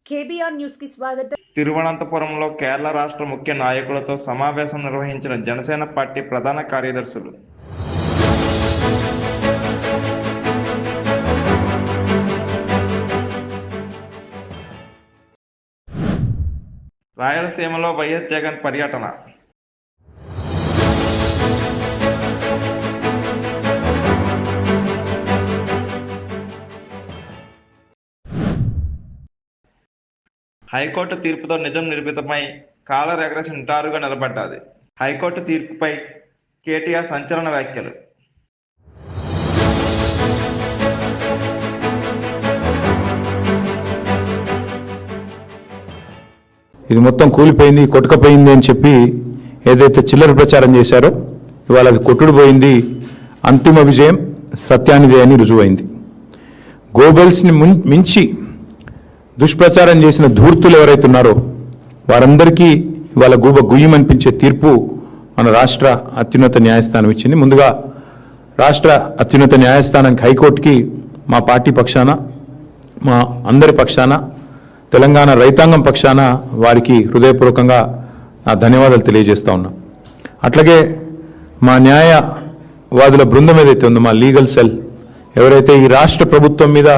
KBR news కి స్వాగతం. తిరువనంతపురంలో కేరళ రాష్ట్ర ముఖ్య నాయకులతో సమావేశం నిర్వహించిన జనసేన పార్టీ ప్రధాన కార్యదర్శులు. రాయలసీమలో వైఎస్ జగన్ పర్యటన. హైకోర్టు తీర్పుతో నిజం నిరూపితమై కాలర్ ఎగరేసి నిటారుగా నిలబడ్డాది. హైకోర్టు తీర్పుపై కేటీఆర్ సంచలన వ్యాఖ్యలు. ఇది మొత్తం కూలిపోయింది, కొట్టుకపోయింది అని చెప్పి ఏదైతే చిల్లర ప్రచారం చేశారో ఇవాళ అది కొట్టుడు పోయింది. అంతిమ విజయం సత్యానిదే అని రుజువైంది. గోబెల్స్ని మించి దుష్ప్రచారం చేసిన ధూర్తులు ఎవరైతే ఉన్నారో వారందరికీ ఇవాళ గూబ గుయ్యమనిపించే తీర్పు మన రాష్ట్ర అత్యున్నత న్యాయస్థానం ఇచ్చింది. ముందుగా రాష్ట్ర అత్యున్నత న్యాయస్థానానికి హైకోర్టుకి మా పార్టీ పక్షాన, మా అందరి పక్షాన, తెలంగాణ రైతాంగం పక్షాన వారికి హృదయపూర్వకంగా నా ధన్యవాదాలు తెలియజేస్తా ఉన్నా. అట్లాగే మా న్యాయవాదుల బృందం ఏదైతే ఉందో, మా లీగల్ సెల్ ఎవరైతే ఈ రాష్ట్ర ప్రభుత్వం మీద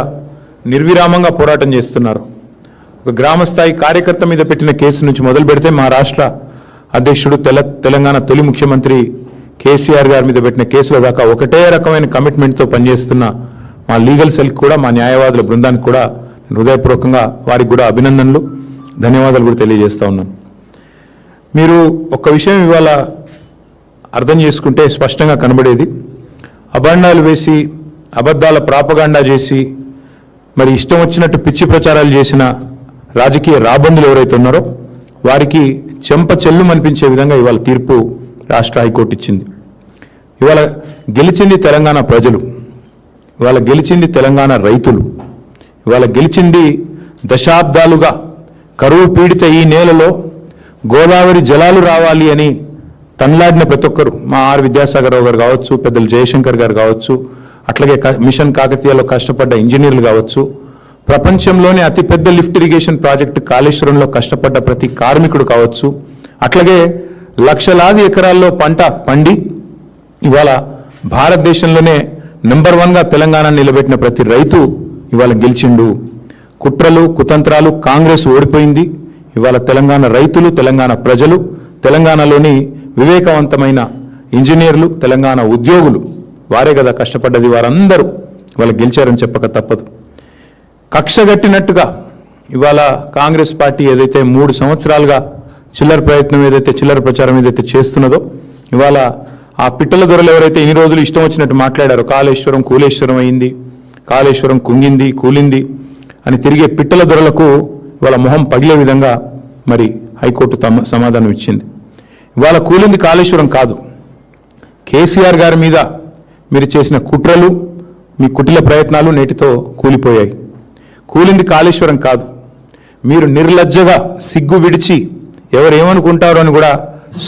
నిర్విరామంగా పోరాటం చేస్తున్నారు, ఒక గ్రామస్థాయి కార్యకర్త మీద పెట్టిన కేసు నుంచి మొదలు పెడితే మా రాష్ట్ర అధ్యక్షుడు తెలంగాణ తొలి ముఖ్యమంత్రి కేసీఆర్ గారి మీద పెట్టిన కేసుల దాకా ఒకటే రకమైన కమిట్మెంట్తో పనిచేస్తున్న మా లీగల్ సెల్ కూడా, మా న్యాయవాదుల బృందానికి కూడా హృదయపూర్వకంగా వారికి కూడా అభినందనలు, ధన్యవాదాలు కూడా తెలియజేస్తూ ఉన్నాను. మీరు ఒక్క విషయం ఇవాళ అర్థం చేసుకుంటే స్పష్టంగా కనబడేది, అభండాలు వేసి అబద్ధాల ప్రాపగాండా చేసి మరి ఇష్టం వచ్చినట్టు పిచ్చి ప్రచారాలు చేసిన రాజకీయ రాబందులు ఎవరైతే ఉన్నారో వారికి చెంప చెల్లు అనిపించే విధంగా ఇవాళ తీర్పు రాష్ట్ర హైకోర్టు ఇచ్చింది. ఇవాళ గెలిచింది తెలంగాణ ప్రజలు, ఇవాళ గెలిచింది తెలంగాణ రైతులు, ఇవాళ గెలిచింది దశాబ్దాలుగా కరువు పీడిత ఈ నేలలో గోదావరి జలాలు రావాలి అని తన్లాడిన ప్రతి ఒక్కరు, మా విద్యాసాగర్ రావు గారు కావచ్చు, పెద్దలు జయశంకర్ గారు కావచ్చు, అట్లాగే మిషన్ కాకతీయలో కష్టపడ్డ ఇంజనీర్లు కావచ్చు, ప్రపంచంలోనే అతిపెద్ద లిఫ్ట్ ఇరిగేషన్ ప్రాజెక్టు కాళేశ్వరంలో కష్టపడ్డ ప్రతి కార్మికుడు కావచ్చు, అట్లాగే లక్షలాది ఎకరాల్లో పంట పండి ఇవాళ భారతదేశంలోనే నెంబర్ 1గా తెలంగాణ నిలబెట్టిన ప్రతి రైతు ఇవాళ గెలిచిండు. కుట్రలు కుతంత్రాలు కాంగ్రెస్ ఓడిపోయింది. ఇవాళ తెలంగాణ రైతులు, తెలంగాణ ప్రజలు, తెలంగాణలోని వివేకవంతమైన ఇంజనీర్లు, తెలంగాణ ఉద్యోగులు వారే కదా కష్టపడ్డది, వారందరూ ఇవాళ గెలిచారని చెప్పక తప్పదు. కక్షగట్టినట్టుగా ఇవాళ కాంగ్రెస్ పార్టీ ఏదైతే 3 సంవత్సరాలుగా చిల్లర ప్రచారం ఏదైతే చేస్తున్నదో, ఇవాళ ఆ పిట్టల దొరలు ఎవరైతే ఇన్ని రోజులు ఇష్టం వచ్చినట్టు మాట్లాడారో, కాళేశ్వరం కూలేశ్వరం అయింది, కాళేశ్వరం కుంగింది కూలింది అని తిరిగే పిట్టల దొరలకు ఇవాళ మొహం పగిలే విధంగా మరి హైకోర్టు సమాధానం ఇచ్చింది. ఇవాళ కూలింది కాళేశ్వరం కాదు, కేసీఆర్ గారి మీద మీరు చేసిన కుట్రలు, మీ కుటిల ప్రయత్నాలు నేటితో కూలిపోయాయి. కూలింది కాళేశ్వరం కాదు, మీరు నిర్లజ్జగా సిగ్గు విడిచి ఎవరు ఏమనుకుంటారో అని కూడా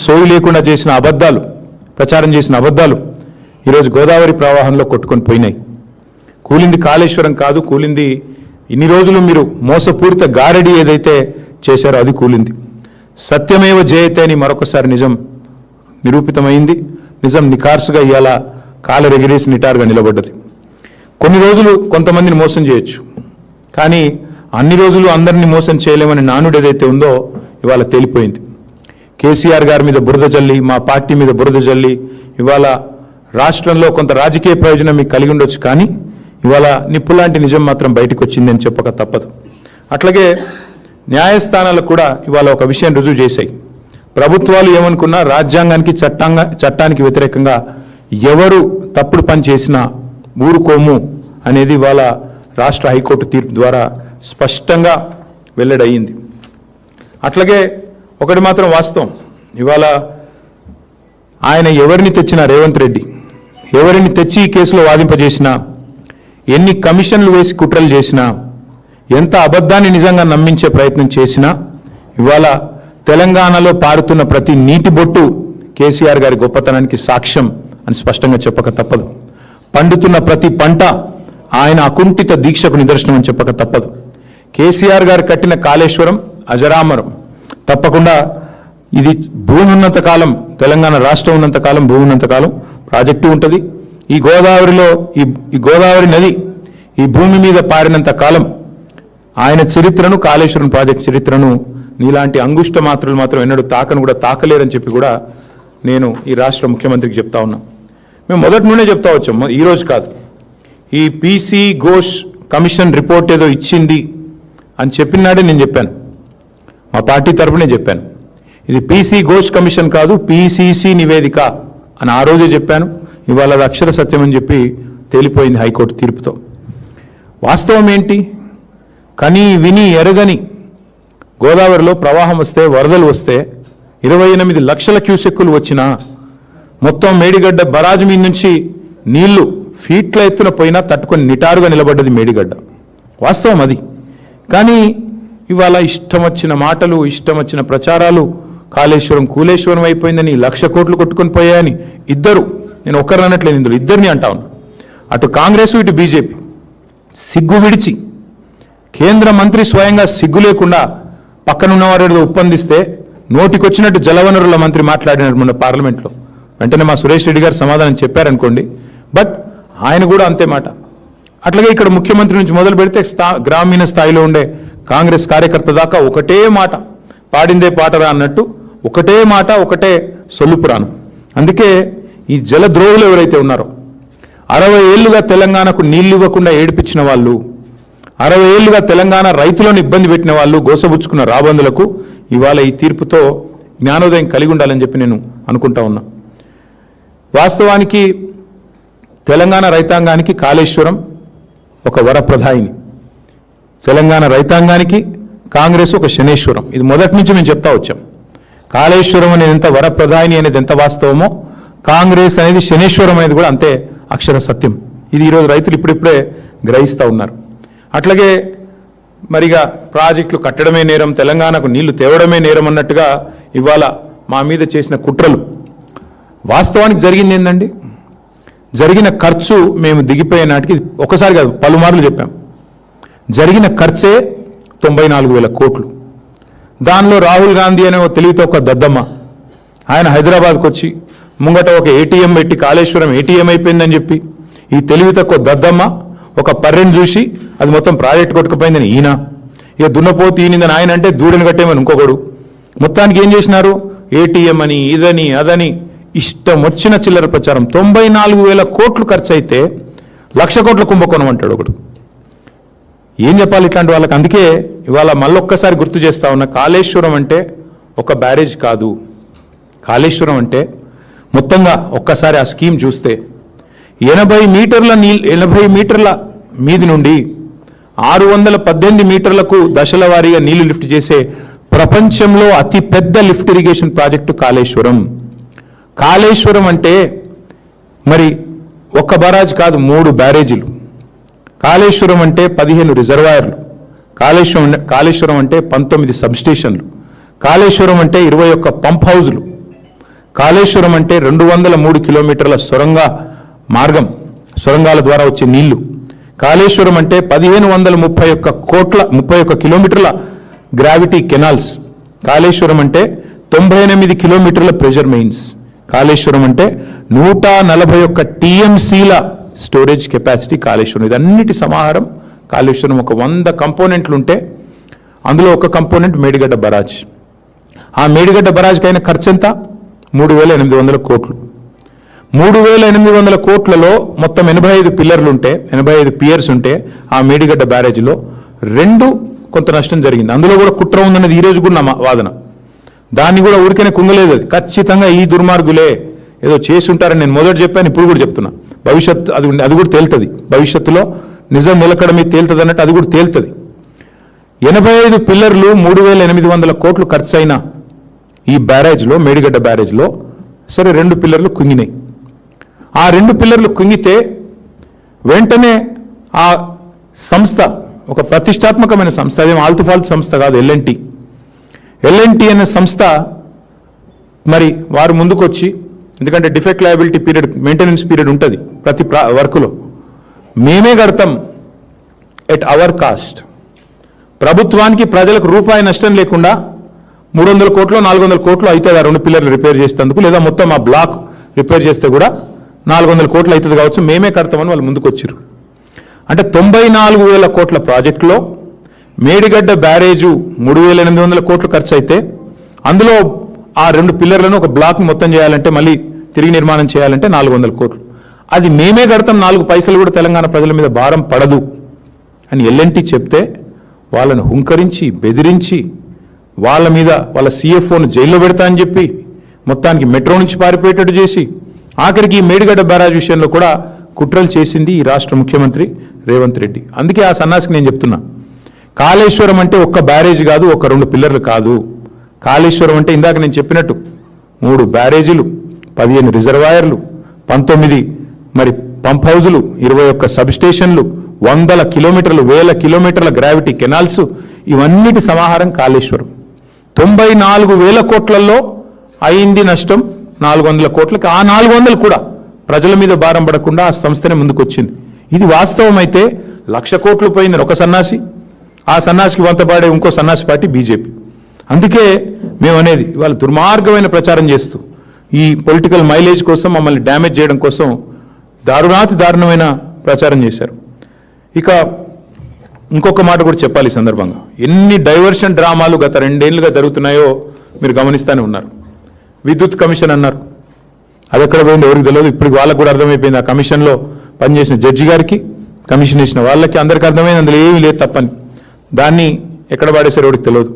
సోయి లేకుండా చేసిన అబద్ధాలు, ప్రచారం చేసిన అబద్ధాలు ఈరోజు గోదావరి ప్రవాహంలో కొట్టుకొని పోయినాయి. కూలింది కాళేశ్వరం కాదు, కూలింది ఇన్ని రోజులు మీరు మోసపూరిత గారడి ఏదైతే చేశారో అది కూలింది. సత్యమేవ జయతే అని మరొకసారి నిజం నిరూపితమైంది. నిజం నికార్సుగా ఇవాళ కాలరెగిరేసి నిటారుగా నిలబడ్డది. కొన్ని రోజులు కొంతమందిని మోసం చేయొచ్చు, కానీ అన్ని రోజులు అందరినీ మోసం చేయలేమని నానుడు ఏదైతే ఉందో ఇవాళ తేలిపోయింది. కేసీఆర్ గారి మీద బురద జల్లి, మా పార్టీ మీద బురద జల్లి ఇవాళ రాష్ట్రంలో కొంత రాజకీయ ప్రయోజనం మీకు కలిగి ఉండొచ్చు, కానీ ఇవాళ నిప్పులాంటి నిజం మాత్రం బయటకు వచ్చింది అని చెప్పక తప్పదు. అట్లాగే న్యాయస్థానాలు కూడా ఇవాళ ఒక విషయం రుజువు చేశాయి. ప్రభుత్వాలు ఏమనుకున్నా రాజ్యాంగానికి చట్టానికి వ్యతిరేకంగా ఎవరు తప్పుడు పని చేసినా ఊరుకోము అనేది ఇవాళ రాష్ట్ర హైకోర్టు తీర్పు ద్వారా స్పష్టంగా వెల్లడయింది. అట్లాగే ఒకటి మాత్రం వాస్తవం, ఇవాళ ఆయన ఎవరిని తెచ్చినా, రేవంత్ రెడ్డి ఎవరిని తెచ్చి ఈ కేసులో వాదింపజేసినా, ఎన్ని కమిషన్లు వేసి కుట్రలు చేసినా, ఎంత అబద్ధాన్ని నిజంగా నమ్మించే ప్రయత్నం చేసినా, ఇవాళ తెలంగాణలో పారుతున్న ప్రతి నీటి బొట్టు కేసీఆర్ గారి గొప్పతనానికి సాక్ష్యం అని స్పష్టంగా చెప్పక తప్పదు. పండుతున్న ప్రతి పంట ఆయన అకుంఠిత దీక్షకు నిదర్శనం అని చెప్పక తప్పదు. కేసీఆర్ గారు కట్టిన కాళేశ్వరం అజరామరం. తప్పకుండా ఇది భూమి ఉన్నంత కాలం, తెలంగాణ రాష్ట్రం ఉన్నంత కాలం, భూమి ఉన్నంత కాలం ప్రాజెక్టు ఉంటుంది. ఈ గోదావరిలో ఈ గోదావరి నది ఈ భూమి మీద పారినంత కాలం ఆయన చరిత్రను, కాళేశ్వరం ప్రాజెక్టు చరిత్రను నీలాంటి అంగుష్ట మాత్రులు మాత్రం ఎన్నడూ తాకను కూడా తాకలేరని చెప్పి కూడా నేను ఈ రాష్ట్ర ముఖ్యమంత్రికి చెప్తా ఉన్నా. మేము మొదటి నుండే చెప్తా వచ్చాం, ఈరోజు కాదు. ఈ పీసీ ఘోష్ కమిషన్ రిపోర్ట్ ఏదో ఇచ్చింది అని చెప్పినాడే నేను చెప్పాను, మా పార్టీ తరపునే చెప్పాను. ఇది పీసీ ఘోష్ కమిషన్ కాదు, పీసీసీ నివేదిక అని ఆ రోజే చెప్పాను. ఇవాళ అది అక్షర సత్యం అని చెప్పి తేలిపోయింది హైకోర్టు తీర్పుతో. వాస్తవం ఏంటి? కని విని ఎరగని గోదావరిలో ప్రవాహం వస్తే, వరదలు వస్తే 28 లక్షల క్యూసెక్కులు వచ్చినా మొత్తం మేడిగడ్డ బరాజు మీద నుంచి నీళ్లు ఫీట్ల ఎత్తున పోయినా తట్టుకొని నిటారుగా నిలబడ్డది మేడిగడ్డ. వాస్తవం అది. కానీ ఇవాళ ఇష్టం వచ్చిన మాటలు, ఇష్టం వచ్చిన ప్రచారాలు, కాళేశ్వరం కూలేశ్వరం అయిపోయిందని 1,00,000 కోట్లు కొట్టుకొని పోయాయని ఇద్దరు, నేను ఒక్కరిని అనట్లేదు, ఇందులో ఇద్దరిని అంటా ఉన్నా, అటు కాంగ్రెస్ ఇటు బీజేపీ సిగ్గు విడిచి కేంద్ర మంత్రి స్వయంగా సిగ్గు లేకుండా పక్కనున్నవారు ఒప్పందిస్తే నోటికొచ్చినట్టు జలవనరుల మంత్రి మాట్లాడినట్టు మొన్న పార్లమెంట్లో వెంటనే మా సురేష్ రెడ్డి గారు సమాధానం చెప్పారనుకోండి, బట్ ఆయన కూడా అంతే మాట. అట్లాగే ఇక్కడ ముఖ్యమంత్రి నుంచి మొదలు పెడితే గ్రామీణ స్థాయిలో ఉండే కాంగ్రెస్ కార్యకర్త దాకా ఒకటే మాట, పాడిందే పాటరా అన్నట్టు ఒకటే మాట, ఒకటే సొల్లుపురాణం. అందుకే ఈ జలద్రోహులు ఎవరైతే ఉన్నారో, 60 ఏళ్లుగా తెలంగాణకు నీళ్లు ఇవ్వకుండా ఏడిపించిన వాళ్ళు, 60 ఏళ్లుగా తెలంగాణ రైతులను ఇబ్బంది పెట్టిన వాళ్ళు, గోసబుచ్చుకున్న రాబందులకు ఇవాళ ఈ తీర్పుతో జ్ఞానోదయం కలిగి ఉండాలని చెప్పి నేను అనుకుంటా ఉన్నా. వాస్తవానికి తెలంగాణ రైతాంగానికి కాళేశ్వరం ఒక వరప్రదాయిని, తెలంగాణ రైతాంగానికి కాంగ్రెస్ ఒక శనేశ్వరం. ఇది మొదటి నుంచి మేము చెప్తా వచ్చాం. కాళేశ్వరం అనేది ఎంత వరప్రదాయిని అనేది ఎంత వాస్తవమో, కాంగ్రెస్ అనేది శనేశ్వరం అనేది కూడా అంతే అక్షర సత్యం. ఇది ఈరోజు రైతులు ఇప్పుడిప్పుడే గ్రహిస్తూ ఉన్నారు. అట్లాగే మరిగా ప్రాజెక్టులు కట్టడమే నేరం, తెలంగాణకు నీళ్లు తేవడమే నేరం అన్నట్టుగా ఇవాళ మా మీద చేసిన కుట్రలు. వాస్తవానికి జరిగింది ఏందండి? జరిగిన ఖర్చు మేము దిగిపోయే నాటికి ఒకసారి కాదు పలుమార్లు చెప్పాం. జరిగిన ఖర్చే 94,000 కోట్లు. దానిలో రాహుల్ గాంధీ అనే ఒక తెలివితో ఒక దద్దమ్మ, ఆయన హైదరాబాద్కు వచ్చి ముంగట ఒక ఏటీఎం పెట్టి కాళేశ్వరం ఏటీఎం అయిపోయిందని చెప్పి ఈ తెలివి తక్కువ దద్దమ్మ ఒక పర్రెని చూసి అది మొత్తం ప్రాజెక్ట్ కొట్టుకుపోయిందని ఈయన, ఇక దున్నపోతు ఈయనిందని ఆయన అంటే దూడని కట్టేమని ఇంకొకడు. మొత్తానికి ఏం చేసినారు? ఏటీఎం అని, ఇదని అదని ఇష్టం వచ్చిన చిల్లర ప్రచారం. 94,000 కోట్లు ఖర్చు అయితే 1,00,000 కోట్ల కుంభకోణం అంటాడు ఒకడు. ఏం చెప్పాలి ఇట్లాంటి వాళ్ళకి? అందుకే ఇవాళ మళ్ళొక్కసారి గుర్తు చేస్తా ఉన్నా, కాళేశ్వరం అంటే ఒక బ్యారేజ్ కాదు. కాళేశ్వరం అంటే మొత్తంగా ఒక్కసారి ఆ స్కీమ్ చూస్తే 80 మీటర్ల మీది నుండి 618 మీటర్లకు దశల వారీగా నీళ్లు లిఫ్ట్ చేసే ప్రపంచంలో అతి పెద్ద lift irrigation project Kaleshwaram. Kaleshwaram అంటే మరి ఒక్క బరాజ్ కాదు, 3 బ్యారేజీలు. కాళేశ్వరం అంటే 15 రిజర్వాయర్లు. కాళేశ్వరం అంటే 19 సబ్స్టేషన్లు. కాళేశ్వరం అంటే 21 పంప్ హౌజులు. కాళేశ్వరం అంటే 203 కిలోమీటర్ల సొరంగాల ద్వారా వచ్చే నీళ్లు. కాళేశ్వరం అంటే 1,531 కిలోమీటర్ల గ్రావిటీ కెనాల్స్. కాళేశ్వరం అంటే 98 కిలోమీటర్ల ప్రెషర్ మెయిన్స్. కాళేశ్వరం అంటే 141 టీఎంసీల స్టోరేజ్ కెపాసిటీ కాళేశ్వరం. ఇదన్నిటి సమాహారం కాళేశ్వరం. ఒక 100 కంపోనెంట్లు ఉంటే అందులో ఒక కంపోనెంట్ మేడిగడ్డ బరాజ్. ఆ మేడిగడ్డ బరాజ్కి అయిన ఖర్చు ఎంత? 3,800 కోట్లు. 3,800 కోట్లలో మొత్తం 85 పిల్లర్లు ఉంటే, 85 పియర్స్ ఉంటే ఆ మేడిగడ్డ బ్యారేజీలో 2 కొంత నష్టం జరిగింది. అందులో కూడా కుట్ర ఉందన్నది ఈ రోజు కూడా నా వాదన. దాన్ని కూడా ఊరికనే కుంగలేదు. అది ఖచ్చితంగా ఈ దుర్మార్గులే ఏదో చేసి ఉంటారని నేను మొదటి చెప్పాను, ఇప్పుడు కూడా చెప్తున్నా. భవిష్యత్తు అది కూడా తేలుతుంది. భవిష్యత్తులో నిజం నిలకడ మీద తేలుతుంది అన్నట్టు అది కూడా తేలుతుంది. 85 పిల్లర్లు 3,800 కోట్లు ఖర్చు అయిన ఈ బ్యారేజ్లో, మేడిగడ్డ బ్యారేజ్లో సరే 2 పిల్లర్లు కుంగినాయి. ఆ 2 పిల్లర్లు కుంగితే వెంటనే ఆ సంస్థ ఒక ప్రతిష్టాత్మకమైన సంస్థ, అదేం ఆల్తుఫాల్తు సంస్థ కాదు, ఎల్ఎన్టీ అనే సంస్థ మరి వారు ముందుకొచ్చి, ఎందుకంటే defect liability period, maintenance period ఉంటుంది ప్రతి వర్కులో, మేమే కడతాం ఎట్ అవర్ కాస్ట్, ప్రభుత్వానికి ప్రజలకు రూపాయి నష్టం లేకుండా 300 కోట్లు 400 కోట్లు అవుతుంది ఆ 2 పిల్లర్లు రిపేర్ చేసేందుకు, లేదా మొత్తం ఆ బ్లాక్ రిపేర్ చేస్తే కూడా 400 కోట్లు అవుతుంది కావచ్చు, మేమే కడతామని వాళ్ళు ముందుకు వచ్చారు. అంటే 94,000 కోట్ల ప్రాజెక్టులో మేడిగడ్డ బ్యారేజు 3,800 కోట్లు ఖర్చు అయితే, అందులో ఆ 2 పిల్లర్లను ఒక బ్లాక్ మొత్తం చేయాలంటే, మళ్ళీ తిరిగి నిర్మాణం చేయాలంటే 400 కోట్లు. అది మేమే కడతాం, 4 పైసలు కూడా తెలంగాణ ప్రజల మీద భారం పడదు అని ఎల్ఎన్టీ చెప్తే, వాళ్ళను హుంకరించి బెదిరించి వాళ్ళ మీద వాళ్ళ CFOను జైల్లో పెడతా అని చెప్పి మొత్తానికి మెట్రో నుంచి పారిపోయేటట్టు చేసి, ఆఖరికి ఈ మేడిగడ్డ బ్యారేజ్ విషయంలో కూడా కుట్రలు చేసింది ఈ రాష్ట్ర ముఖ్యమంత్రి రేవంత్ రెడ్డి. అందుకే ఆ సన్నాసికి నేను చెప్తున్నా, కాళేశ్వరం అంటే ఒక్క బ్యారేజ్ కాదు, ఒక 2 పిల్లర్లు కాదు. కాళేశ్వరం అంటే ఇందాక నేను చెప్పినట్టు 3 బ్యారేజీలు, 15 రిజర్వాయర్లు, 19 మరి పంప్ హౌజులు, 21 సబ్ స్టేషన్లు, 100 కిలోమీటర్లు, 1000 కిలోమీటర్ల గ్రావిటీ కెనాల్స్, ఇవన్నిటి సమాహారం కాళేశ్వరం. 94,000 కోట్లలో అయింది నష్టం 400 కోట్లకి. ఆ 400 కూడా ప్రజల మీద భారం పడకుండా ఆ సంస్థనే ముందుకొచ్చింది. ఇది వాస్తవం అయితే 1,00,000 కోట్లు పోయింది ఒక సన్నాసి, ఆ సన్నాసికి వంతపాడే ఇంకో సన్నాసి పార్టీ బీజేపీ. అందుకే మేము అనేది, ఇవాళ దుర్మార్గమైన ప్రచారం చేస్తూ ఈ పొలిటికల్ మైలేజ్ కోసం మమ్మల్ని డ్యామేజ్ చేయడం కోసం దారుణాతి దారుణమైన ప్రచారం చేశారు. ఇక ఇంకొక మాట కూడా చెప్పాలి ఈ సందర్భంగా, ఎన్ని డైవర్షన్ డ్రామాలు గత 2 ఏళ్లుగా జరుగుతున్నాయో మీరు గమనిస్తూనే ఉన్నారు. విద్యుత్ కమిషన్ అన్నారు, అది ఎక్కడ పోయింది ఎవరికి తెలియదు. ఇప్పుడు వాళ్ళకు కూడా అర్థమైపోయింది, ఆ కమిషన్లో పనిచేసిన జడ్జి గారికి, కమిషన్ వేసిన వాళ్ళకి అందరికీ అర్థమైంది అందులో ఏమీ లేదు తప్పని. దాన్ని ఎక్కడ పాడేశారు ఎవరికి తెలియదు.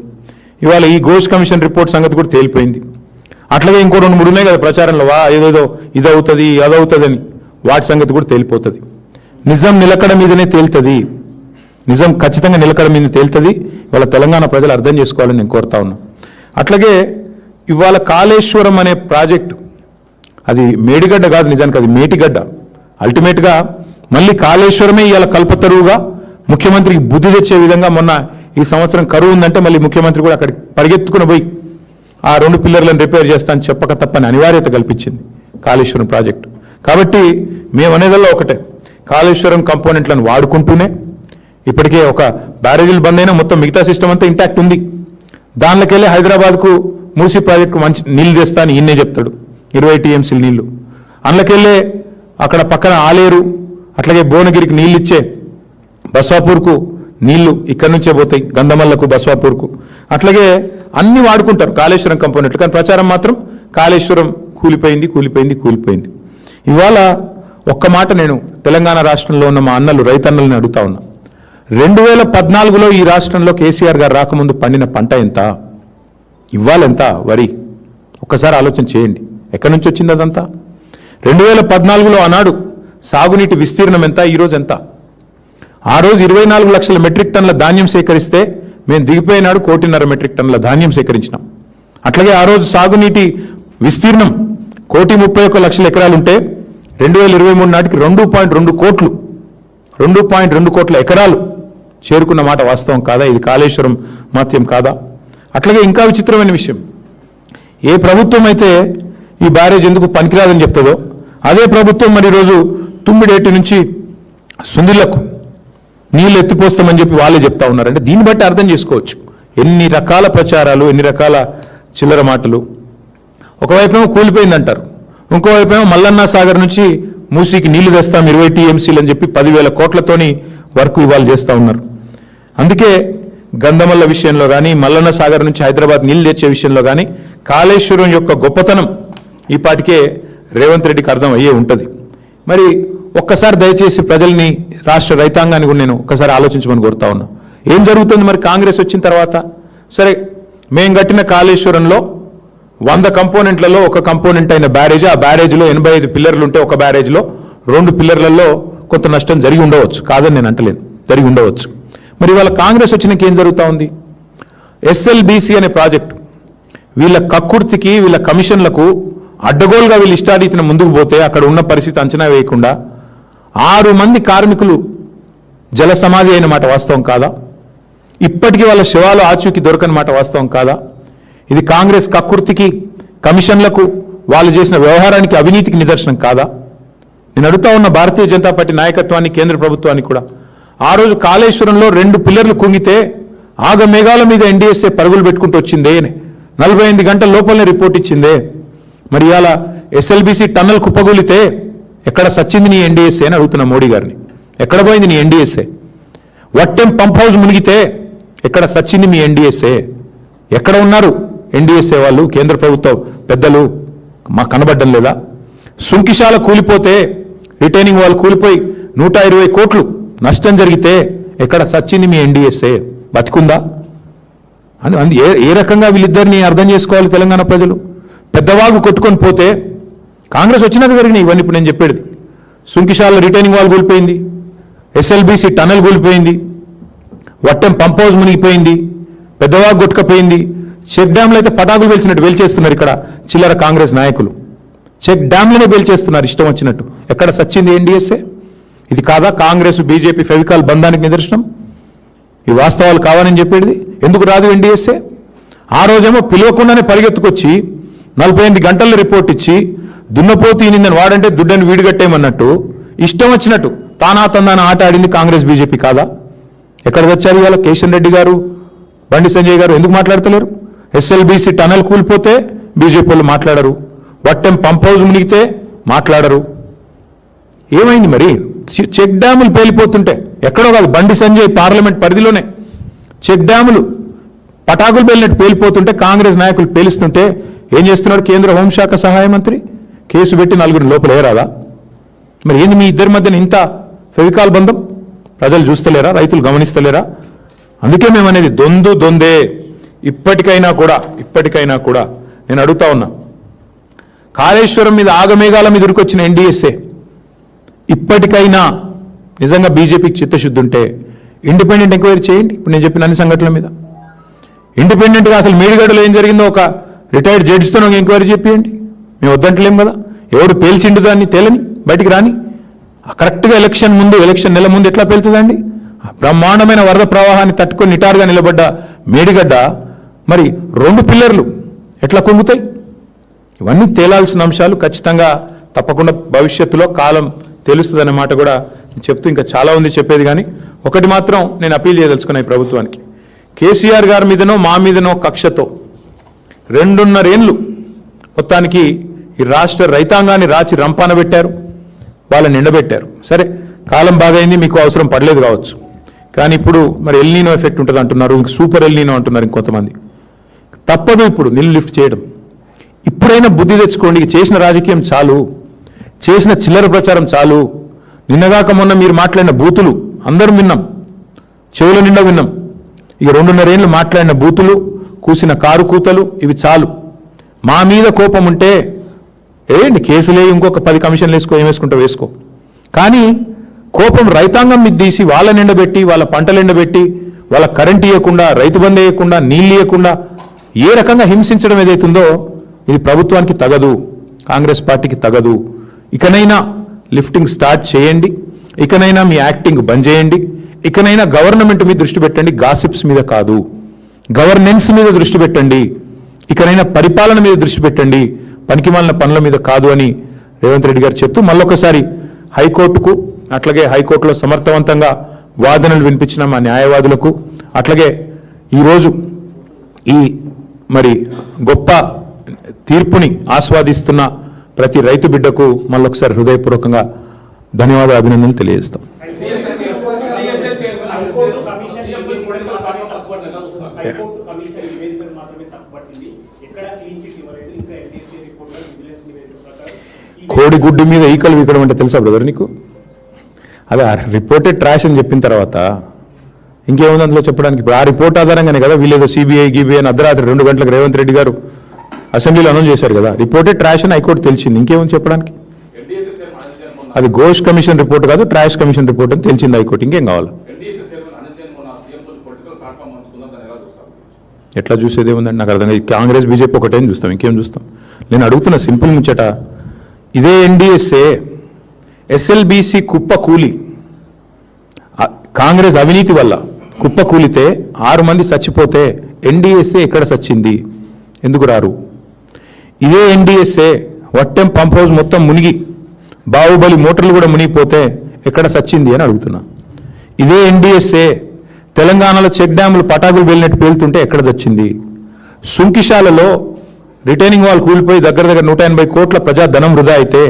ఇవాళ ఈ ఘోష్ కమిషన్ రిపోర్ట్ సంగతి కూడా తేలిపోయింది. అట్లాగే ఇంకో 2-3 ఉన్నాయి కదా ప్రచారంలో, ఏదేదో ఇదవుతుంది అదవుతుంది అని, వాటి సంగతి కూడా తేలిపోతుంది. నిజం నిలకడ మీదనే తేలుతుంది, నిజం ఖచ్చితంగా నిలకడ మీద తేలుతుంది. ఇవాళ తెలంగాణ ప్రజలు అర్థం చేసుకోవాలని నేను కోరుతా ఉన్నా. అట్లాగే ఇవాళ కాళేశ్వరం అనే ప్రాజెక్టు, అది మేడిగడ్డ కాదు, నిజానికి అది మేటిగడ్డ. అల్టిమేట్గా మళ్ళీ కాళేశ్వరమే ఇవాళ కల్పతరువుగా ముఖ్యమంత్రికి బుద్ధి తెచ్చే విధంగా, మొన్న ఈ సంవత్సరం కరువు ఉందంటే మళ్ళీ ముఖ్యమంత్రి కూడా అక్కడికి పరిగెత్తుకుని పోయి ఆ 2 పిల్లర్లను రిపేర్ చేస్తానని చెప్పక తప్పని అనివార్యత కల్పించింది కాళేశ్వరం ప్రాజెక్టు. కాబట్టి మేము అనేదల్లా ఒకటే, కాళేశ్వరం కంపోనెంట్లను వాడుకుంటూనే ఇప్పటికే ఒక బ్యారేజీలు బంద్ అయినా మొత్తం మిగతా సిస్టమ్ అంతా ఇంటాక్ట్ ఉంది. దానిలోకి వెళ్ళి హైదరాబాద్కు మూసీ ప్రాజెక్టు మంచి నీళ్లు తెస్తా అని ఈయనే చెప్తాడు, 20 TMCల నీళ్లు. అందులోకెళ్ళే అక్కడ పక్కన ఆలేరు, అట్లాగే భువనగిరికి నీళ్ళు ఇచ్చే బస్వాపూర్కు నీళ్లు ఇక్కడి నుంచే పోతాయి, గంధమల్లకు బస్వాపూర్కు. అట్లాగే అన్ని వాడుకుంటారు కాళేశ్వరం కంపోనెంట్లు, కానీ ప్రచారం మాత్రం కాళేశ్వరం కూలిపోయింది కూలిపోయింది కూలిపోయింది. ఇవాళ ఒక్క మాట నేను తెలంగాణ రాష్ట్రంలో ఉన్న మా అన్నలు, రైతన్నల్ని అడుగుతా ఉన్నా, 2014లో ఈ రాష్ట్రంలో కేసీఆర్ గారు రాకముందు పండిన పంట ఎంత, ఇవాళ ఎంత వరి? ఒక్కసారి ఆలోచన చేయండి, ఎక్కడి నుంచి వచ్చింది అదంతా? 2014లో ఆనాడు సాగునీటి విస్తీర్ణం ఎంత, ఈరోజు ఎంత? ఆ రోజు 24 లక్షల మెట్రిక్ టన్నుల ధాన్యం సేకరిస్తే మేము దిగిపోయినాడు 1.5 మెట్రిక్ టన్నుల ధాన్యం సేకరించినాం. అట్లాగే ఆ రోజు సాగునీటి విస్తీర్ణం 1,31 లక్షల ఎకరాలు ఉంటే 2023 నాటికి 2.2 కోట్ల ఎకరాలు చేరుకున్న మాట వాస్తవం కాదా? ఇది కాళేశ్వరం మాత్యం కాదా? అట్లాగే ఇంకా విచిత్రమైన విషయం, ఏ ప్రభుత్వం అయితే ఈ బ్యారేజ్ ఎందుకు పనికిరాదని చెప్తుందో అదే ప్రభుత్వం మరి ఈరోజు తుమ్మిడేటి నుంచి సుందిళ్లకు నీళ్ళు ఎత్తిపోస్తామని చెప్పి వాళ్ళే చెప్తా ఉన్నారు. అంటే దీన్ని బట్టి అర్థం చేసుకోవచ్చు ఎన్ని రకాల ప్రచారాలు, ఎన్ని రకాల చిల్లర మాటలు. ఒకవైపేమో కూలిపోయిందంటారు, ఇంకోవైపేమో మల్లన్న సాగర్ నుంచి మూసీకి నీళ్లు తెస్తాం 20 TMCలు అని చెప్పి 10,000 కోట్లతోని వర్క్ ఇవాళ చేస్తూ ఉన్నారు. అందుకే గంధమల్ల విషయంలో కానీ, మల్లన్న సాగర్ నుంచి హైదరాబాద్ నీళ్లు తెచ్చే విషయంలో కానీ కాళేశ్వరం యొక్క గొప్పతనం ఈ పాటికే రేవంత్ రెడ్డికి అర్థం అయ్యే ఉంటుంది. మరి ఒక్కసారి దయచేసి ప్రజల్ని, రాష్ట్ర రైతాంగాన్ని కూడా నేను ఒక్కసారి ఆలోచించమని కోరుతా ఉన్నా. ఏం జరుగుతుంది మరి కాంగ్రెస్ వచ్చిన తర్వాత? సరే, మేము కట్టిన కాళేశ్వరంలో 100 కంపోనెంట్లలో ఒక కంపోనెంట్ అయిన బ్యారేజ్, ఆ బ్యారేజ్లో 85 పిల్లర్లు ఉంటే ఒక బ్యారేజ్లో 2 పిల్లర్లలో కొంత నష్టం జరిగి ఉండవచ్చు, కాదని నేను అంటలేను, జరిగి ఉండవచ్చు. మరి ఇవాళ కాంగ్రెస్ వచ్చినాక ఏం జరుగుతూ ఉంది? SLBC అనే ప్రాజెక్టు, వీళ్ళ కక్కుర్తికి, వీళ్ళ కమిషన్లకు అడ్డగోలుగా వీళ్ళు ఇష్టారీతిన ముందుకు పోతే అక్కడ ఉన్న పరిస్థితి అంచనా వేయకుండా 6 మంది కార్మికులు జల సమాధి అయిన మాట వాస్తవం కాదా? ఇప్పటికీ వాళ్ళ శవాలు ఆచూకీ దొరకని మాట వాస్తవం కాదా? ఇది కాంగ్రెస్ కక్కుర్తికి, కమిషన్లకు వాళ్ళు చేసిన వ్యవహారానికి అవినీతికి నిదర్శనం కాదా? నేను అడుగుతా ఉన్న భారతీయ జనతా పార్టీ నాయకత్వాన్ని, కేంద్ర ప్రభుత్వానికి కూడా, ఆ రోజు కాళేశ్వరంలో 2 పిల్లర్లు కుంగితే ఆగమేఘాల మీద ఎన్డీఎస్ఏ పరుగులు పెట్టుకుంటూ వచ్చిందే, 48 గంటల లోపలనే రిపోర్ట్ ఇచ్చిందే. మరి ఇవాళ ఎస్ఎల్బీసీ టన్నల్ కుప్పగూలితే ఎక్కడ సచ్చింది నీ ఎన్డీఎస్ఏ అని అడుగుతున్న మోడీ గారిని. ఎక్కడ పోయింది నీ ఎన్డీఎస్ఏ? వట్టెం పంప్ హౌస్ మునిగితే ఎక్కడ సచ్చింది మీ ఎన్డీఎస్ఏ? ఎక్కడ ఉన్నారు ఎన్డీఎస్ఏ వాళ్ళు, కేంద్ర ప్రభుత్వ పెద్దలు? మాకు కనబడ్డం లేదా? సుంకిశాల కూలిపోతే, రిటైనింగ్ వాళ్ళు కూలిపోయి 120 కోట్లు నష్టం జరిగితే ఎక్కడ సచ్చింది మీ ఎన్డీఎస్ఏ? బతికుందా? అని ఏ రకంగా వీళ్ళిద్దరిని అర్థం చేసుకోవాలి తెలంగాణ ప్రజలు? పెద్దవాగు కొట్టుకొని పోతే కాంగ్రెస్ వచ్చినాక జరిగినాయి ఇవన్నీ. ఇప్పుడు నేను చెప్పేది, సుంకిశాల రిటైనింగ్ వాల్ కూలిపోయింది, ఎస్ఎల్బీసీ టనల్ కూలిపోయింది, వట్టెం పంప్ హౌస్ మునిగిపోయింది, పెద్దవాగు కొట్టుకపోయింది, చెక్ డ్యాంలు అయితే పటాకులు వెలిచినట్టు వెలిచేస్తున్నారు ఇక్కడ చిల్లర కాంగ్రెస్ నాయకులు. చెక్ డ్యాంలనే వెలిచేస్తున్నారు ఇష్టం వచ్చినట్టు. ఎక్కడ సచ్చింది ఎన్డీఎస్ఏ? ఇది కాదా కాంగ్రెస్ బీజేపీ ఫెవికాల్ బంధానికి నిదర్శనం? ఈ వాస్తవాలు కావాలని చెప్పేది. ఎందుకు రాదు ఎన్డీఎస్ఏ? ఆ రోజేమో పిలవకుండానే పరిగెత్తుకొచ్చి 48 గంటల్లో రిపోర్ట్ ఇచ్చి దున్నపోతు నిందని వాడంటే దుడ్డని వీడిగట్టేయమన్నట్టు ఇష్టం వచ్చినట్టు తానా తందాన ఆట ఆడింది కాంగ్రెస్ బీజేపీ కాదా? ఎక్కడ వచ్చారు ఇవాళ కిషన్ రెడ్డి గారు, బండి సంజయ్ గారు? ఎందుకు మాట్లాడతలేరు? ఎస్ఎల్బీసీ టనల్ కూలిపోతే బీజేపీ వాళ్ళు మాట్లాడరు, వట్టెం పంప్ హౌస్ మునిగితే మాట్లాడరు. ఏమైంది మరి? చెక్ డ్యాములు పేలిపోతుంటే ఎక్కడో కాదు, బండి సంజయ్ పార్లమెంట్ పరిధిలోనే చెక్ డ్యాములు పటాకులు పేలినట్టు పేలిపోతుంటే కాంగ్రెస్ నాయకులు పేలుస్తుంటే ఏం చేస్తున్నాడు కేంద్ర హోంశాఖ సహాయ మంత్రి? కేసు పెట్టి 4 లోపల ఏరాదా? మరి ఏంది మీ ఇద్దరి మధ్యన ఇంత ఫెవికాల్ బంధం? ప్రజలు చూస్తలేరా? రైతులు గమనిస్తలేరా? అందుకే మేము అనేది దొందే. ఇప్పటికైనా కూడా నేను అడుగుతా ఉన్నా, కాళేశ్వరం మీద ఆగమేఘాల మీద ఉరికొచ్చిన ఎన్డీఎస్ఏ ఇప్పటికైనా నిజంగా బీజేపీకి చిత్తశుద్ధి ఉంటే ఇండిపెండెంట్ ఎంక్వైరీ చేయండి. ఇప్పుడు నేను చెప్పిన అన్ని సంఘటనల మీద ఇండిపెండెంట్గా అసలు మేడిగడ్డలో ఏం జరిగిందో ఒక రిటైర్డ్ జడ్జితో ఒక ఎంక్వైరీ చేపియండి. మేము వద్దంటలేం కదా. ఎవడు పేల్చిండు దాన్ని తేలని, బయటికి రాని. కరెక్ట్గా ఎలక్షన్ నెల ముందు ఎట్లా పేలుతుందండి? బ్రహ్మాండమైన వరద ప్రవాహాన్ని తట్టుకొని నిటారుగా నిలబడ్డ మేడిగడ్డ మరి 2 పిల్లర్లు ఎట్లా కుంగుతాయి? ఇవన్నీ తేలాల్సిన అంశాలు. ఖచ్చితంగా తప్పకుండా భవిష్యత్తులో కాలం తెలుస్తుందనే మాట కూడా చెప్తూ, ఇంకా చాలా ఉంది చెప్పేది, కానీ ఒకటి మాత్రం నేను అపీల్ చేయదలుచుకున్నా ఈ ప్రభుత్వానికి. కేసీఆర్ గారి మీదనో మా మీదనో కక్షతో 2.5 ఏళ్ళు మొత్తానికి ఈ రాష్ట్ర రైతాంగాన్ని రాచి రంపాన పెట్టారు, వాళ్ళని ఎండబెట్టారు. సరే, కాలం బాగైంది, మీకు అవసరం పడలేదు కావచ్చు, కానీ ఇప్పుడు మరి ఎల్నీనో ఎఫెక్ట్ ఉంటుంది అంటున్నారు, సూపర్ ఎల్నీనో అంటున్నారు ఇంకొంతమంది. తప్పదు ఇప్పుడు నీళ్ళు లిఫ్ట్ చేయడం. ఇప్పుడైనా బుద్ధి తెచ్చుకోండి. చేసిన రాజకీయం చాలు, చేసిన చిల్లర ప్రచారం చాలు. నిన్నగాక మొన్న మీరు మాట్లాడిన బూతులు అందరం విన్నాం, చెవుల నిండా విన్నాం. ఇక 2.5 ఏళ్ళు మాట్లాడిన బూతులు, కూసిన కారు కూతలు ఇవి చాలు. మా మీద కోపం ఉంటే ఏంటి కేసులే, ఇంకొక 10 కమిషన్లు వేసుకో. కానీ కోపం రైతాంగం మీద తీసి వాళ్ళ నిండబెట్టి, వాళ్ళ పంటలు ఎండబెట్టి, వాళ్ళ కరెంట్ ఇవ్వకుండా, రైతు బంద్ వేయకుండా, నీళ్ళు ఇవ్వకుండా ఏ రకంగా హింసించడం ఏదైతుందో ఇది ప్రభుత్వానికి తగదు, కాంగ్రెస్ పార్టీకి తగదు. ఇకనైనా లిఫ్టింగ్ స్టార్ట్ చేయండి, ఇకనైనా మీ యాక్టింగ్ బంద్ చేయండి, ఇకనైనా గవర్నమెంట్ మీద దృష్టి పెట్టండి, గాసిప్స్ మీద కాదు, గవర్నెన్స్ మీద దృష్టి పెట్టండి, ఇకనైనా పరిపాలన మీద దృష్టి పెట్టండి, పనికిమాలిన పనుల మీద కాదు అని రేవంత్ రెడ్డి గారు చెప్తూ మళ్ళొకసారి హైకోర్టుకు, అట్లాగే హైకోర్టులో సమర్థవంతంగా వాదనలు వినిపించిన మా న్యాయవాదులకు, అట్లాగే ఈరోజు ఈ మరి గొప్ప తీర్పుని ఆస్వాదిస్తున్న ప్రతి రైతు బిడ్డకు మళ్ళొకసారి హృదయపూర్వకంగా ధన్యవాదాలు, అభినందనలు తెలియజేస్తాం. కోడిగుడ్డు మీద ఈకలు వీకడం అంటే తెలుసా బ్రదర్ నీకు? అదే ఆ రిపోర్టే ట్రాష్ అని చెప్పిన తర్వాత ఇంకేముంది అందులో చెప్పడానికి? ఇప్పుడు ఆ రిపోర్ట్ ఆధారంగానే కదా వీళ్ళేదో సిబిఐ అని అర్ధరాత్రి 2 గంటలకు రేవంత్ రెడ్డి గారు అసెంబ్లీలో అనౌన్స్ చేశారు కదా. రిపోర్టే ట్రాష్ అని హైకోర్టు తెలిసింది, ఇంకేముంది చెప్పడానికి? అది ఘోష్ కమిషన్ రిపోర్ట్ కాదు, ట్రాష్ కమిషన్ రిపోర్ట్ అని తెలిసింది హైకోర్టు. ఇంకేం కావాలి? ఎట్లా చూసేది ఏముందండి నాకు అర్థం కాదు. కాంగ్రెస్ బీజేపీ ఒకటేం చూస్తాం, ఇంకేం చూస్తాం? నేను అడుగుతున్న సింపుల్ ముచ్చట, ఇదే ఎన్డీఎస్ఏ ఎస్ఎల్బీసీ కుప్ప కూలి, కాంగ్రెస్ అవినీతి వల్ల కుప్ప కూలితే 6 మంది చచ్చిపోతే ఎన్డీఎస్ఏ ఎక్కడ చచ్చింది? ఎందుకు రారు? ఇదే ఎన్డీఎస్ఏ వట్టెం పంప్ హౌస్ మొత్తం మునిగి బాహుబలి మోటార్లు కూడా మునిగిపోతే ఎక్కడ సచ్చింది అని అడుగుతున్నా. ఇదే ఎన్డీఎస్ఏ తెలంగాణలో చెక్ డ్యాములు పటాకులు వెళ్ళినట్టు పేలుతుంటే ఎక్కడ చచ్చింది? సుంకిశాలలో రిటైనింగ్ వాల్ కూలిపోయి దగ్గర 180 కోట్ల ప్రజాధనం వృధా అయితే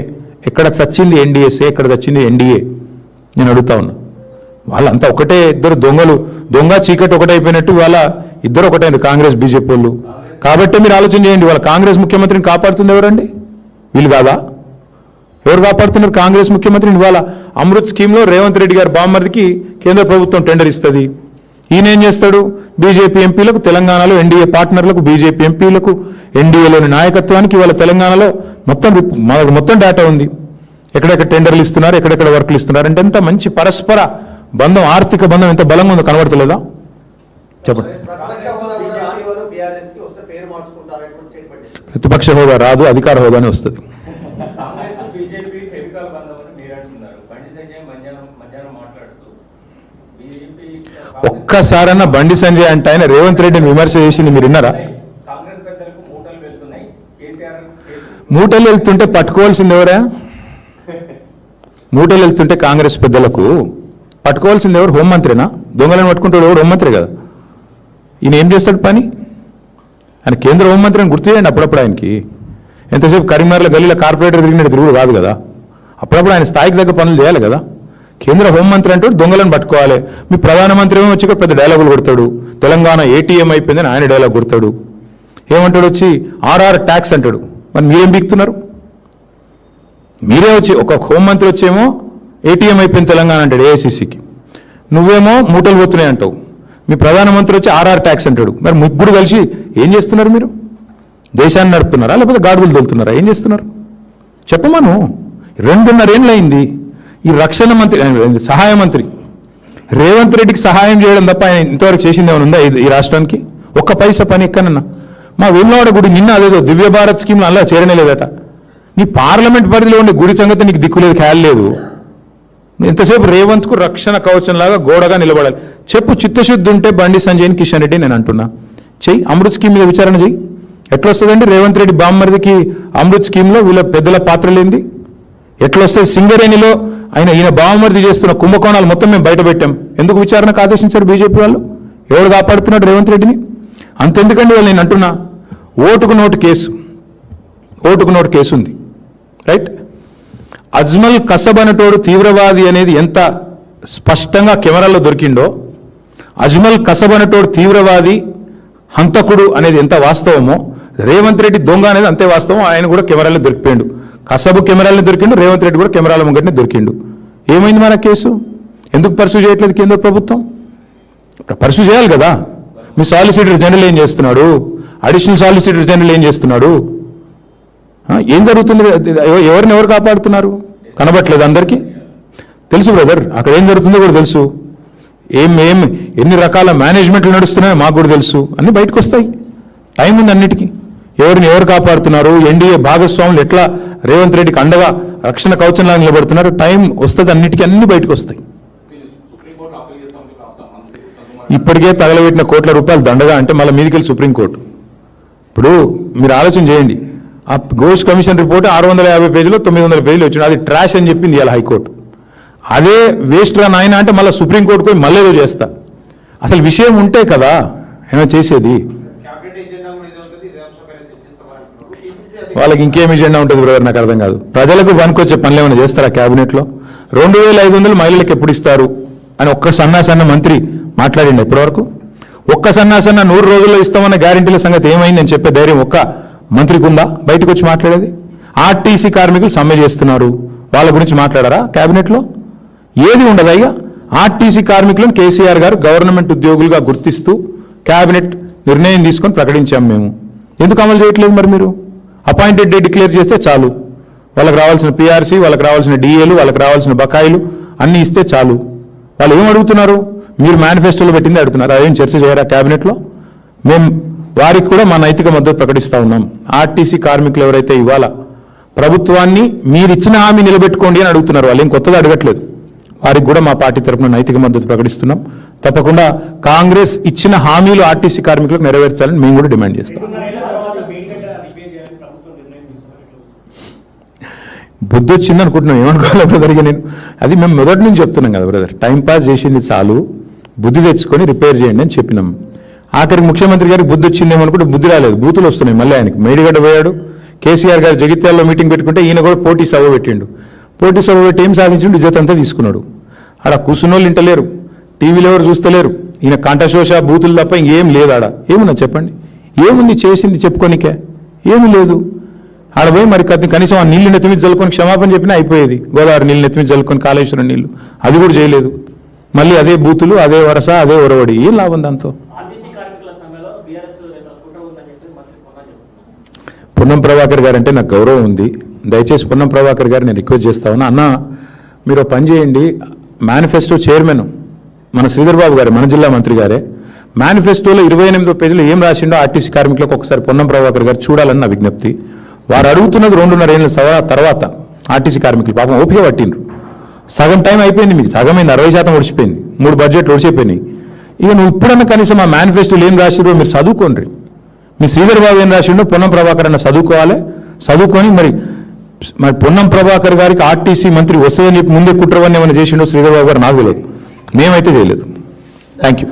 ఎక్కడ చచ్చింది ఎన్డీఎస్ఏ, ఎక్కడ చచ్చింది ఎన్డీఏ? నేను అడుగుతా ఉన్నా. వాళ్ళంతా ఒకటే, ఇద్దరు దొంగలు, దొంగ చీకటి ఒకటైపోయినట్టు వాళ్ళ ఇద్దరు ఒకటైంది కాంగ్రెస్ బీజేపీ వాళ్ళు. కాబట్టి మీరు ఆలోచన చేయండి, వాళ్ళ కాంగ్రెస్ ముఖ్యమంత్రిని కాపాడుతుంది ఎవరండి? వీళ్ళు కాదా? ఎవరు కాపాడుతున్నారు కాంగ్రెస్ ముఖ్యమంత్రిని? ఇవాళ అమృత్ స్కీమ్లో రేవంత్ రెడ్డి గారి బామ్మర్దికి కేంద్ర ప్రభుత్వం టెండర్ ఇస్తుంది. ఈయన ఏం చేస్తాడు? బీజేపీ ఎంపీలకు, తెలంగాణలో ఎన్డీఏ పార్ట్నర్లకు, బీజేపీ ఎంపీలకు, ఎన్డీఏలోని నాయకత్వానికి ఇవాళ తెలంగాణలో మొత్తం డేటా ఉంది. ఎక్కడెక్కడ టెండర్లు ఇస్తున్నారు, ఎక్కడెక్కడ వర్క్లు ఇస్తున్నారు అంటే ఎంత మంచి పరస్పర బంధం, ఆర్థిక బంధం ఎంత బలంగా ఉందో కనబడతలేదా? చెప్పండి. ప్రతిపక్ష హోదా రాదు, అధికార హోదానే వస్తుంది. ఒక్కసారన్నా బండి సంజయ్ అంటే ఆయన రేవంత్ రెడ్డిని విమర్శ చేసింది మీరు విన్నారా? మూటలు వెళ్తుంటే పట్టుకోవాల్సింది ఎవరా? మూటలు వెళ్తుంటే కాంగ్రెస్ పెద్దలకు పట్టుకోవాల్సింది ఎవరు? హోంమంత్రినా? దొంగలను పట్టుకుంటాడు ఎవరు? హోంమంత్రి కదా. ఈయన ఏం చేస్తాడు పని? ఆయన కేంద్ర హోంమంత్రిని గుర్తు చేయండి అప్పుడప్పుడు. ఆయనకి ఎంతసేపు కరీంనగర్లో గల్లీలో కార్పొరేటర్ తిరిగినట్టు తిరుగుడు కాదు కదా. అప్పుడప్పుడు ఆయన స్థాయికి దగ్గర పనులు చేయాలి కదా. కేంద్ర హోంమంత్రి అంటే దొంగలను పట్టుకోవాలి. మీ ప్రధానమంత్రి ఏమో వచ్చి పెద్ద డైలాగులు కొడతాడు. తెలంగాణ ఏటీఎం అయిపోయిందని ఆయన డైలాగ్ కొడతాడు. ఏమంటాడు వచ్చి ఆర్ఆర్ ట్యాక్స్ అంటాడు. మరి మీరేం బిగుతున్నారు? మీరే వచ్చి ఒక హోంమంత్రి వచ్చేమో ఏటీఎం అయిపోయింది తెలంగాణ అంటాడు ఏఐసిసికి. నువ్వేమో మూటలు పోతున్నాయి అంటావు. మీ ప్రధానమంత్రి వచ్చి ఆర్ఆర్ ట్యాక్స్ అంటాడు. మరి ముగ్గురు కలిసి ఏం చేస్తున్నారు మీరు? దేశాన్ని నడుపుతున్నారా లేకపోతే గాడుగులు తోలుతున్నారా? ఏం చేస్తున్నారు చెప్పమను. 2.5 ఏళ్ళు అయింది ఈ రక్షణ మంత్రి, సహాయ మంత్రి రేవంత్ రెడ్డికి సహాయం చేయడం తప్ప ఆయన ఇంతవరకు చేసింది ఏమైనా ఉందా ఈ రాష్ట్రానికి? ఒక్క పైసా పని ఎక్కనన్నా? మా వేములవాడ గుడి నిన్న అదేదో దివ్య భారత్ స్కీమ్లో అలా చేరనేలేదట. నీ పార్లమెంట్ పరిధిలో ఉండే గుడి సంగతి నీకు దిక్కులేదు, ఖయాలు లేదు. ఎంతసేపు రేవంత్కు రక్షణ కవచంలాగా గోడగా నిలబడాలి. చెప్పు, చిత్తశుద్ధి ఉంటే బండి సంజయ్ని, కిషన్ రెడ్డి నేను అంటున్నా చెయ్యి. అమృత్ స్కీమ్ మీద విచారణ చెయ్యి. ఎట్లా వస్తుందండి రేవంత్ రెడ్డి బామ్మరిదికి అమృత్ స్కీమ్లో వీళ్ళ పెద్దల పాత్ర లేనిది? ఎట్లా వస్తుంది? సింగరేణిలో ఈయన బామ్మరిది చేస్తున్న కుంభకోణాలు మొత్తం మేము బయట పెట్టాం. ఎందుకు విచారణకు ఆదేశించారు బీజేపీ వాళ్ళు? ఎవరు కాపాడుతున్నాడు రేవంత్ రెడ్డిని? అంతెందుకండి వాళ్ళు, నేను అంటున్నా ఓటుకు నోటు కేసు ఉంది, రైట్? అజ్మల్ కసబ్ అనేటోడు తీవ్రవాది అనేది ఎంత స్పష్టంగా కెమెరాల్లో దొరికిండో, అజ్మల్ కసబ్ అనేటోడు తీవ్రవాది, హంతకుడు అనేది ఎంత వాస్తవమో, రేవంత్ రెడ్డి దొంగ అనేది అంతే వాస్తవం. ఆయన కూడా కెమెరాల్లో దొరికిపోయాడు. కసబు కెమెరాలను దొరికిండు, రేవంత్ రెడ్డి కూడా కెమెరాల ముంగటిని దొరికిండు. ఏమైంది మన కేసు? ఎందుకు పర్సూ చేయట్లేదు కేంద్ర ప్రభుత్వం? పర్సూ చేయాలి కదా. మీ సాలిసిటర్ జనరల్ ఏం చేస్తున్నాడు? అడిషనల్ సాలిసిటర్ జనరల్ ఏం చేస్తున్నాడు? ఏం జరుగుతుంది? ఎవరిని ఎవరు కాపాడుతున్నారు? కనబట్లేదు అందరికీ? తెలుసు బ్రదర్, అక్కడ ఏం జరుగుతుందో కూడా తెలుసు. ఎన్ని రకాల మేనేజ్మెంట్లు నడుస్తున్నాయో మాకు కూడా తెలుసు. అన్నీ బయటకు వస్తాయి. టైం ఉంది అన్నిటికీ. ఎవరు కాపాడుతున్నారు? ఎన్డీఏ భాగస్వాములు ఎట్లా రేవంత్ రెడ్డికి అండగా రక్షణ కవచంలా నిలబడుతున్నారు? టైం వస్తుంది, అన్నిటికీ అన్ని బయటకు వస్తాయి. ఇప్పటికే తగలబెట్టిన కోట్ల రూపాయలు దండగా అంటే మళ్ళీ మీదికెళ్ళి సుప్రీంకోర్టు. ఇప్పుడు మీరు ఆలోచన చేయండి, ఆ ఘోష్ కమిషన్ రిపోర్ట్ 650 పేజీలో 900 పేజీలు వచ్చింది. అది ట్రాష్ అని చెప్పింది ఇలా హైకోర్టు. అదే వేస్ట్ రా నాయన అంటే మళ్ళీ సుప్రీంకోర్టు పోయి మళ్ళీ ఏదో చేస్తా. అసలు విషయం ఉంటే కదా ఏమైనా చేసేది. వాళ్ళకి ఇంకేం ఎజెండా ఉంటుంది బ్రదర్? నాకు అర్థం కాదు. ప్రజలకు పనికొచ్చే పనులు ఏమైనా చేస్తారా క్యాబినెట్లో? 2500 మహిళలకు ఎప్పుడు ఇస్తారు అని ఒక్క సన్న మంత్రి మాట్లాడిండి ఇప్పటివరకు? ఒక్క సన్న 100 రోజుల్లో ఇస్తామన్న గ్యారెంటీల సంగతి ఏమైందని చెప్పే ధైర్యం ఒక్క మంత్రికి ఉందా బయటకు వచ్చి మాట్లాడేది? ఆర్టీసీ కార్మికులు సమ్మె చేస్తున్నారు, వాళ్ళ గురించి మాట్లాడారా క్యాబినెట్లో? ఏది ఉండదు అయ్యా. ఆర్టీసీ కార్మికులను కేసీఆర్ గారు గవర్నమెంట్ ఉద్యోగులుగా గుర్తిస్తూ క్యాబినెట్ నిర్ణయం తీసుకొని ప్రకటించాం మేము. ఎందుకు అమలు చేయట్లేదు మరి మీరు? అపాయింటెడ్ డే డిక్లేర్ చేస్తే చాలు. వాళ్ళకి రావాల్సిన పీఆర్సీ, వాళ్ళకి రావాల్సిన డిఏలు, వాళ్ళకి రావాల్సిన బకాయిలు అన్నీ ఇస్తే చాలు. వాళ్ళు ఏం అడుగుతున్నారు? మీరు మేనిఫెస్టోలో పెట్టింది అడుగుతున్నారు. అదేం చర్చ చేయరా క్యాబినెట్లో? మేము వారికి కూడా మా నైతిక మద్దతు ప్రకటిస్తూ ఉన్నాం. ఆర్టీసీ కార్మికులు ఎవరైతే ఇవాళ ప్రభుత్వాన్ని మీరు ఇచ్చిన హామీ నిలబెట్టుకోండి అని అడుగుతున్నారు, వాళ్ళు ఏం కొత్తగా అడగట్లేదు. వారికి కూడా మా పార్టీ తరఫున నైతిక మద్దతు ప్రకటిస్తున్నాం. తప్పకుండా కాంగ్రెస్ ఇచ్చిన హామీలు ఆర్టీసీ కార్మికులకు నెరవేర్చాలని మేము కూడా డిమాండ్ చేస్తాం. బుద్ధి వచ్చింది అనుకుంటున్నాం, ఏమనుకోవాలి బ్రదర్? ఇక నేను అది మేము మొదటి నుంచి చెప్తున్నాం కదా బ్రదర్, టైం పాస్ చేసింది చాలు, బుద్ధి తెచ్చుకొని రిపేర్ చేయండి అని చెప్పినాం. ఆఖరికి ముఖ్యమంత్రి గారికి బుద్ధి వచ్చిందేమో అనుకుంటే బుద్ధి రాలేదు, బూతులు వస్తున్నాయి మళ్ళీ ఆయనకి. మేడిగడ్డ పోయాడు, కేసీఆర్ గారు జగిత్యాలలో మీటింగ్ పెట్టుకుంటే ఈయన కూడా పోటీ సభ పెట్టిండు. పోటీ సభ పెట్టి ఏం సాధించిండు? ఇజ్జత్ అంతా తీసుకున్నాడు. ఆడ కూర్చున్న వాళ్ళు ఇంటలేరు, టీవీలో ఎవరు చూస్తలేరు, ఈయన కంఠశోష బూతులు తప్ప ఇంకేం లేదు ఆడ. ఏమున్నా చెప్పండి, ఏముంది చేసింది చెప్పుకోనికే? ఏమీ లేదు. ఆడ పోయి మరి కనీసం ఆ నీళ్లు నెత్తిమీద జల్లుకొని క్షమాపణ చెప్పినా అయిపోయేది. గోదావరి నీళ్ళు నెత్తిమీద జల్లుకొని కాళేశ్వరం నీళ్లు, అది కూడా చేయలేదు. మళ్ళీ అదే బూతులు, అదే వరస, అదే ఒరవడి. ఏం లాభం దాంతో? పొన్నం ప్రభాకర్ గారు అంటే నాకు గౌరవం ఉంది. దయచేసి పొన్నం ప్రభాకర్ గారు నేను రిక్వెస్ట్ చేస్తా ఉన్నా, అన్న మీరు పని చేయండి, మేనిఫెస్టో చైర్మన్ మన శ్రీధర్ బాబు గారు, మన జిల్లా మంత్రి గారే, మేనిఫెస్టోలో 28వ పేజీలో ఏం రాసిండో ఆర్టీసీ కార్మికులకు ఒకసారి పొన్నం ప్రభాకర్ గారు చూడాలని నా విజ్ఞప్తి. వారు అడుగుతున్నది 2.5 ఏళ్ళ తర్వాత ఆర్టీసీ కార్మికులు పాపం ఓపిక పట్టిండ్రు. సగం టైం అయిపోయింది, మీకు సగమైంది, 60% ఒడిచిపోయింది, 3 బడ్జెట్లు ఒడిచిపోయినాయి. ఇక నువ్వు ఇప్పుడన్నా కనీసం ఆ మేనిఫెస్టోలు ఏం రాసిరో మీరు చదువుకోండి. మీ శ్రీధర్ బాబు ఏం రాసిండో పొన్నం ప్రభాకర్ అన్న చదువుకోవాలి. చదువుకొని మరి పొన్నం ప్రభాకర్ గారికి ఆర్టీసీ మంత్రి వస్తుందని చెప్పి ముందే కుట్రవన్నీ ఏమైనా చేసిండో శ్రీధర్ బాబు గారు నాకు తెలియదు, మేమైతే చేయలేదు. Thank you.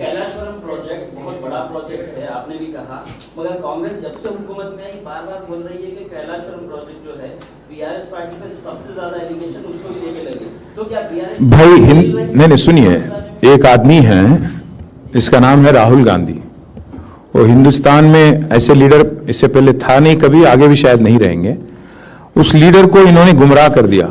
कैलाशवरम प्रोजेक्ट बहुत बड़ा प्रोजेक्ट है, आपने भी कहा, मगर कांग्रेस जब से हुकूमत में आई बार-बार बोल रही है कि कैलाशवरम प्रोजेक्ट जो है बीआरएस पार्टी पे सबसे ज्यादा एलिगेशन उसको ही लेके लगे, तो क्या बीआरएस भाई नहीं सुनिए, एक आदमी है, इसका नाम है राहुल गांधी. वो हिंदुस्तान में ऐसे लीडर इससे पहले था नहीं कभी, आगे भी शायद नहीं रहेंगे. उस लीडर को इन्होंने गुमराह कर दिया.